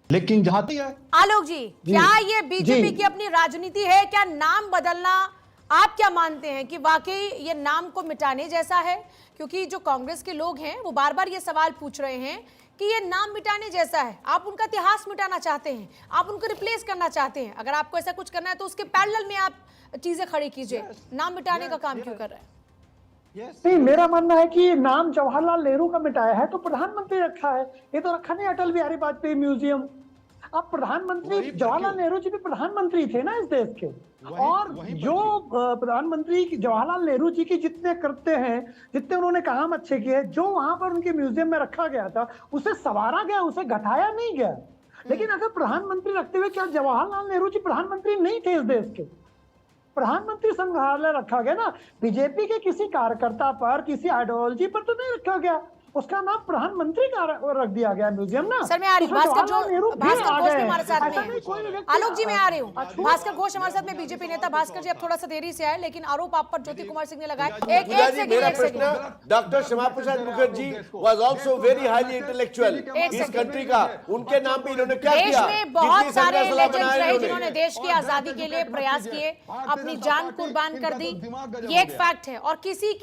लेकिन जहां तक आलोक जी, क्या ये बीजेपी की अपनी राजनीति है? क्या नाम बदलना, आप क्या मानते हैं कि वाकई ये नाम को मिटाने जैसा है? क्योंकि जो कांग्रेस के लोग हैं वो बार बार ये सवाल पूछ रहे हैं कि ये नाम मिटाने जैसा है। आप उनका इतिहास मिटाना चाहते हैं, आप उनको रिप्लेस करना चाहते हैं। अगर आपको ऐसा कुछ करना है तो उसके पैरेलल में आप चीजें खड़ी कीजिए। नाम मिटाने का काम क्यों कर रहे हैं? नहीं, मेरा मानना है कि नाम जवाहरलाल नेहरू का मिटाया है तो प्रधानमंत्री रखा है। ये तो रखा नहीं अटल बिहारी वाजपेयी म्यूजियम। अब प्रधानमंत्री जवाहरलाल नेहरू जी भी प्रधानमंत्री थे ना इस देश के, और जो प्रधानमंत्री जवाहरलाल नेहरू जी की जितने करते हैं, जितने उन्होंने काम अच्छे किए, जो वहां पर उनके म्यूजियम में रखा गया था उसे संवारा गया, उसे घटाया नहीं गया। लेकिन अगर प्रधानमंत्री रखते हुए क्या जवाहरलाल नेहरू जी प्रधानमंत्री नहीं थे इस देश के? प्रधानमंत्री संग्रहालय रखा गया ना, बीजेपी के किसी कार्यकर्ता पर, किसी आइडियोलॉजी पर तो नहीं रखा गया, उसका नाम प्रधानमंत्री का रख दिया गया म्यूजियम ना। सर मैं आ रही हूँ, भास्कर घोष भी हमारे साथ में है। आलोक जी मैं आ रही हूँ, भास्कर घोष हमारे साथ में, बीजेपी नेता। भास्कर जी अब थोड़ा सा देरी से आए, लेकिन आरोप आप पर ज्योति कुमार सिंह ने लगाया। एक second. Doctor Shyama Prasad Mukherjee was also very highly intellectual इस कंट्री का। उनके नाम पे इन्होंने क्या किया? देश में बहुत सारे लेजेंड्स रहे जिन्होंने देश की आजादी के लिए प्रयास किए, अपनी जान कुर्बान कर दी, ये एक फैक्ट है। और किसी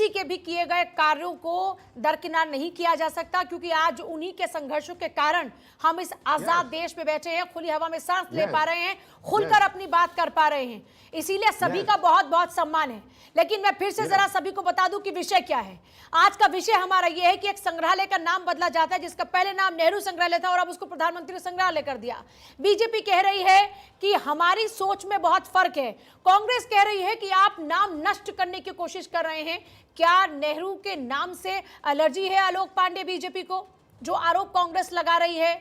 के भी किए गए कार्यों को दरकिनार नहीं किया जा सकता, क्योंकि आज उन्हीं के संघर्षों के कारण हम इस आजाद देश में बैठे हैं, खुली हवा में सांस ले पा रहे हैं, खुलकर अपनी बात कर पा रहे हैं। इसीलिए सभी का बहुत बहुत सम्मान है। लेकिन मैं फिर से जरा सभी को बता दूं कि विषय क्या है। आज का विषय हमारा यह है कि एक संग्रहालय का नाम बदला जाता है, जिसका पहले नाम नेहरू संग्रहालय था और अब उसको प्रधानमंत्री संग्रहालय कर दिया। बीजेपी कह रही है कि हमारी सोच में बहुत फर्क है, कांग्रेस कह रही है कि आप नाम नष्ट करने की कोशिश कर रहे हैं। क्या नेहरू के नाम से एलर्जी है आलोक पांडे बीजेपी को, जो आरोप कांग्रेस लगा रही है?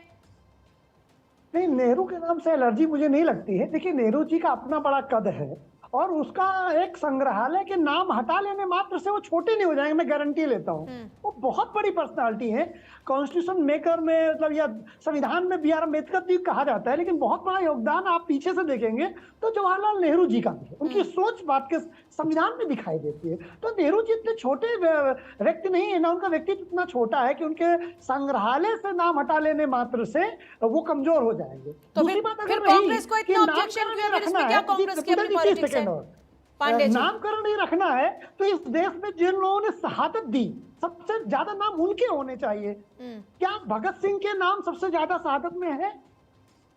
नहीं, नेहरू के नाम से एलर्जी मुझे नहीं लगती है। देखिए, नेहरू जी का अपना बड़ा कद है और उसका एक संग्रहालय के नाम हटा लेने मात्र से वो छोटे नहीं हो जाएंगे, मैं गारंटी लेता हूँ। वो बहुत बड़ी पर्सनालिटी है, कॉन्स्टिट्यूशन मेकर में, मतलब या संविधान में बी आर अम्बेडकर जी कहा जाता है, लेकिन बहुत बड़ा योगदान आप पीछे से देखेंगे तो जवाहरलाल नेहरू जी का भी है। उनकी सोच बात के संविधान में दिखाई देती है। तो नेहरू जी इतने छोटे व्यक्ति नहीं है ना, उनका व्यक्तित्व इतना छोटा है कि उनके संग्रहालय से नाम हटा लेने मात्र से वो कमजोर हो जाएंगे। तो फिर कांग्रेस को इतना ऑब्जेक्शन क्यों है? इसमें क्या कांग्रेस की अपनी पॉलिटिक्स है? नामकरण नहीं रखना है तो इस देश में जिन लोगों ने शहादत दी, सबसे ज्यादा नाम उनके होने चाहिए। क्या भगत सिंह के नाम सबसे ज्यादा शहादत में है?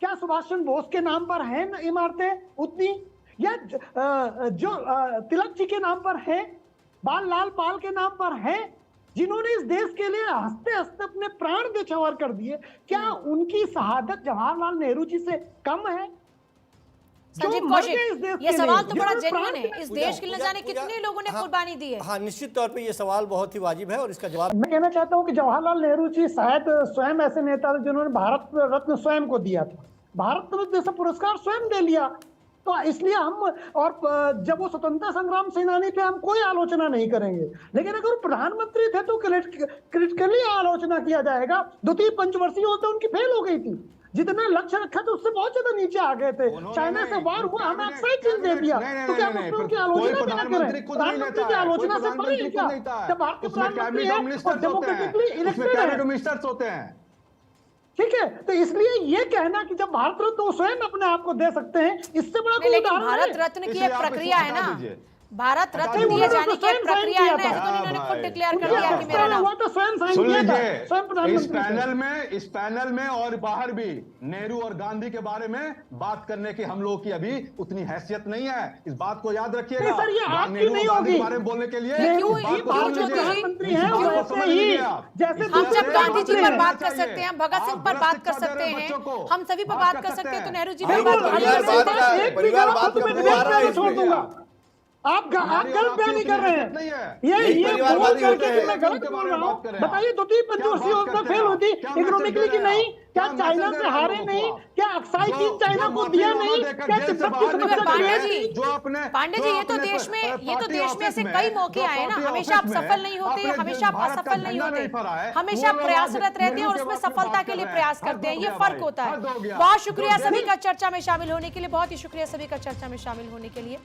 क्या सुभाष चंद्र बोस के नाम पर है इमारतें उतनी? या जो तिलक जी के नाम पर है, बाल लाल पाल के नाम पर है, जिन्होंने इस देश के लिए हंसते हंसते अपने प्राण न्यौछावर कर दिए, क्या उनकी शहादत जवाहरलाल नेहरू जी से कम है? संजीव कौशिक, ये सवाल तो बड़ा जेन्युइन है। इस देश के लिए जाने कितने लोगों ने कुर्बानी दी है। हाँ, निश्चित तौर पे ये सवाल बहुत ही वाजिब है और इसका जवाब मैं कहना चाहता हूं कि जवाहरलाल नेहरू जी शायद स्वयं ऐसे नेता थे जिन्होंने भारत रत्न स्वयं को दिया था। भारत रत्न जैसा पुरस्कार स्वयं दे लिया, तो इसलिए हम, और जब वो स्वतंत्रता संग्राम सेनानी थे, हम कोई आलोचना नहीं करेंगे। लेकिन अगर वो प्रधानमंत्री थे तो क्रिटिकली आलोचना किया जाएगा। 2-3 पंचवर्षीय होते उनकी फेल हो गई थी, जितना लक्ष्य रखा था उससे बहुत ज्यादा नीचे आ गए थे। चाइना से वार हुआ, हमें अक्सर चीज दे दिया, तो क्या हम उनकी आलोचना भी ना करें? प्रधानमंत्री की आलोचना से बड़ी है क्या? जब भारत के प्रधानमंत्री है और डेमोक्रेटिकली इलेक्टेड होते हैं, ठीक है, तो इसलिए ये कहना कि जब भारत रत्न तो स्वयं अपने आप को दे सकते हैं, इससे बड़ा कोई उदाहरण नहीं। भारत रत्न की एक प्रक्रिया है ना, भारत रत्न दिए जाने की एक प्रक्रिया है ना, तो इन्होंने खुद डिक्लेयर कर दिया कि मेरा नाम। सुन लीजिए, इस पैनल में और बाहर भी नेहरू और गांधी के बारे में बात करने की हम लोगों की अभी उतनी हैसियत नहीं है, इस बात को याद रखिएगा। सर, ये आपकी नहीं होगी के बारे में बोलने के लिए प्रधानमंत्री हैं, हम जब गांधी जी पर बात कर सकते हैं, भगत सिंह पर बात कर सकते हैं, हम सभी पर बात कर सकते हैं, तो नेहरू जी पर बात कर सकते हैं। आप गलत बयान नहीं कर रहे हैं। ये बोल करके कि मैं गलत बोल रहा हूँ। बताइए, 2-3 पंचवर्षीय फेल होती इकोनॉमिकली की नहीं? क्या चाइना से हारे नहीं? क्या अक्साई चीन चाइना को दिया नहीं? क्या पांडे जी, ये तो देश में ऐसे कई मौके आए ना। हमेशा आप सफल नहीं होते, हमेशा आप असफल नहीं होते, हमेशा प्रयासरत रहते हैं और उसमें सफलता के लिए प्रयास करते हैं। ये फर्क होता है। बहुत शुक्रिया सभी का चर्चा में शामिल होने के लिए, बहुत ही शुक्रिया सभी का चर्चा में शामिल होने के लिए।